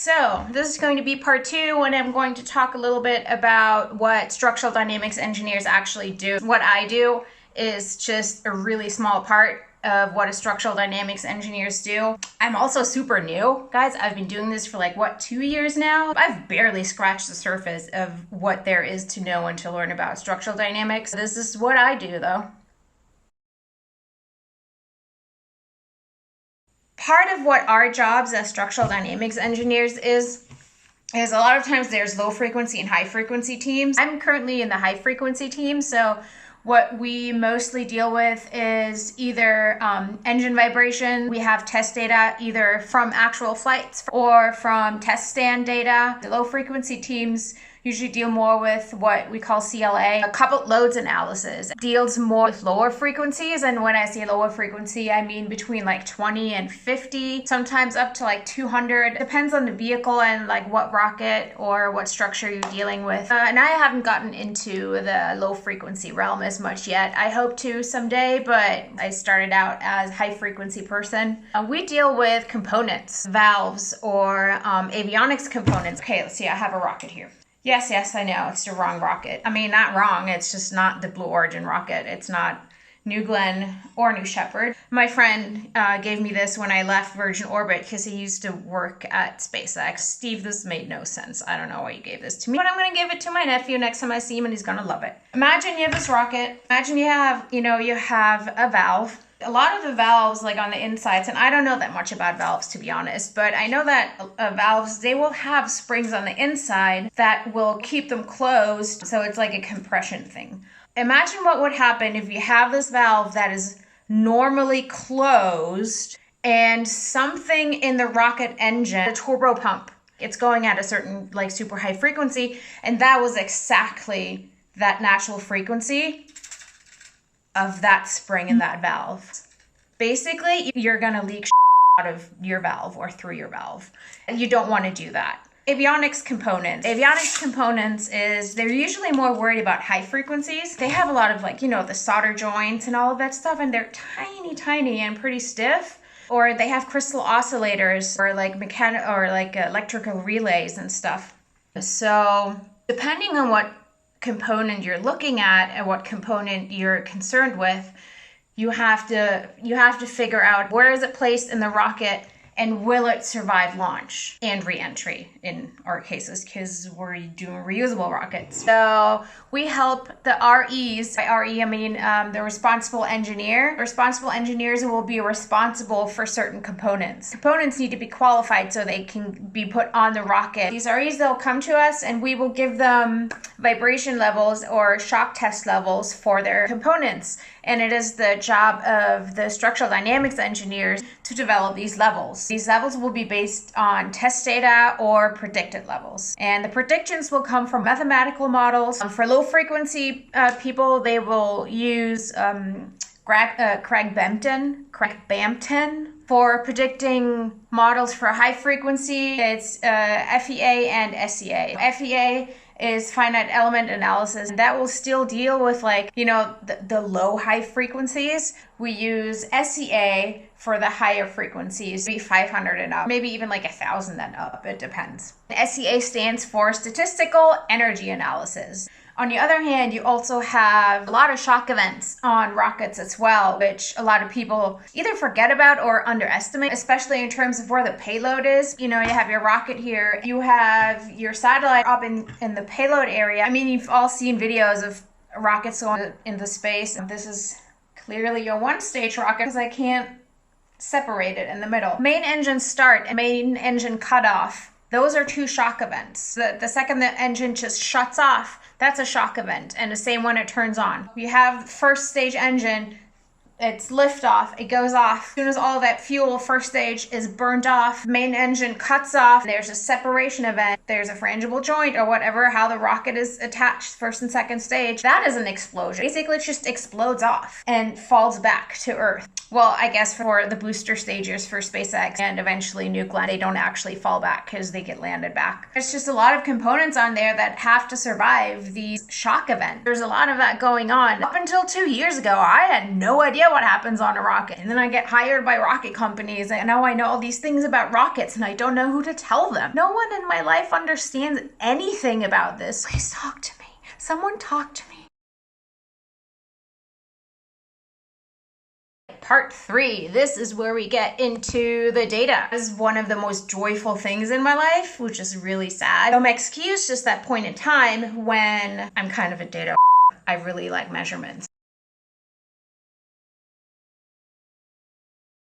So this is going to be part 2, and I'm going to talk a little bit about what structural dynamics engineers actually do. What I do is just a really small part of what a structural dynamics engineers do. I'm also super new, guys. I've been doing this for 2 years now. I've barely scratched the surface of what there is to know and to learn about structural dynamics. This is what I do, though. Part of what our jobs as structural dynamics engineers is a lot of times there's low frequency and high frequency teams. I'm currently in the high frequency team, so what we mostly deal with is either engine vibration. We have test data either from actual flights or from test stand data. The low frequency teams usually deal more with what we call CLA, coupled loads analysis. Deals more with lower frequencies, and when I say lower frequency, I mean between 20 and 50, sometimes up to 200. Depends on the vehicle and what rocket or what structure you're dealing with. And I haven't gotten into the low frequency realm as much yet. I hope to someday, but I started out as a high frequency person. We deal with components, valves, or avionics components. Okay, let's see, I have a rocket here. Yes, I know, it's the wrong rocket. I mean, not wrong, it's just not the Blue Origin rocket. It's not New Glenn or New Shepard. My friend gave me this when I left Virgin Orbit because he used to work at SpaceX. Steve, this made no sense. I don't know why you gave this to me, but I'm gonna give it to my nephew next time I see him and he's gonna love it. Imagine you have this rocket. Imagine you have a valve. A lot of the valves on the insides, and I don't know that much about valves to be honest, but I know that valves, they will have springs on the inside that will keep them closed, so it's like a compression thing. Imagine what would happen if you have this valve that is normally closed and something in the rocket engine, a turbo pump, it's going at a certain super high frequency, and that was exactly that natural frequency of that spring in that valve. Basically, you're gonna leak out of your valve or through your valve. And you don't want to do that. Avionics components. Avionics components is, they're usually more worried about high frequencies. They have a lot of the solder joints and all of that stuff, and they're tiny and pretty stiff. Or they have crystal oscillators or electrical relays and stuff. So depending on what component you're looking at and what component you're concerned with, you have to figure out where is it placed in the rocket and will it survive launch and re-entry in our cases, because we're doing reusable rockets. So we help the REs. By RE, I mean the responsible engineer. Responsible engineers will be responsible for certain components. Components need to be qualified so they can be put on the rocket. These REs, they'll come to us and we will give them vibration levels or shock test levels for their components. And it is the job of the structural dynamics engineers to develop these levels. These levels will be based on test data or predicted levels. And the predictions will come from mathematical models. For low frequency people, they will use Craig Bampton. For predicting models for high frequency, it's FEA and SEA. FEA is finite element analysis. That will still deal with the low high frequencies. We use SEA for the higher frequencies, maybe 500 and up, maybe even 1,000 and up, it depends. SEA stands for statistical energy analysis. On the other hand, you also have a lot of shock events on rockets as well, which a lot of people either forget about or underestimate, especially in terms of where the payload is. You have your rocket here, you have your satellite up in the payload area. I mean, you've all seen videos of rockets going into space. This is clearly your one-stage rocket because I can't separate it in the middle. Main engine start and main engine cutoff. Those are two shock events. The second the engine just shuts off, that's a shock event, and the same when it turns on. You have first stage engine, it's liftoff, it goes off. As soon as all that fuel, first stage, is burned off, main engine cuts off, there's a separation event, there's a frangible joint or whatever, how the rocket is attached, first and second stage. That is an explosion. Basically, it just explodes off and falls back to Earth. Well, I guess for the booster stages for SpaceX and eventually nuke land, they don't actually fall back because they get landed back. There's just a lot of components on there that have to survive these shock events. There's a lot of that going on. Up until 2 years ago, I had no idea what happens on a rocket. And then I get hired by rocket companies, and now I know all these things about rockets, and I don't know who to tell them. No one in my life understands anything about this. Please talk to me. Someone talk to me. Part 3. This is where we get into the data. This is one of the most joyful things in my life, which is really sad. So my excuse, just that point in time when I'm kind of a data. I really like measurements.